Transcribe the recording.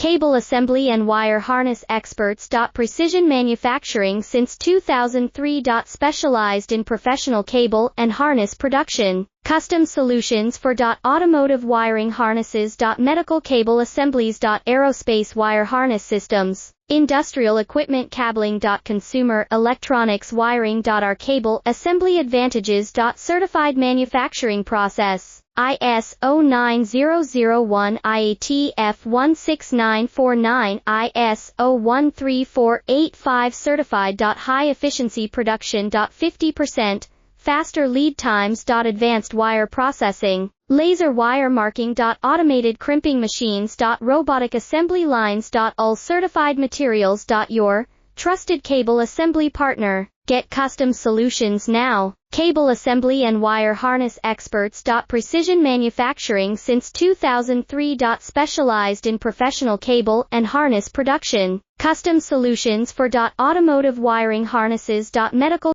Cable assembly and wire harness experts. Precision manufacturing since 2003. Specialized in professional cable and harness production. Custom solutions for automotive wiring harnesses. Medical cable assemblies. Aerospace wire harness systems. Industrial equipment cabling. Consumer electronics wiring. Our cable assembly advantages. Certified manufacturing process. ISO 9001 IATF 16949 ISO 13485 certified. High efficiency production. 50% faster lead times. Advanced wire processing, laser wire marking. Automated crimping machines. Robotic assembly lines. All certified materials. Your trusted cable assembly partner. Get custom solutions now. Cable assembly and wire harness experts. Precision manufacturing since 2003. Specialized in professional cable and harness production. Custom solutions for automotive wiring harnesses. Medical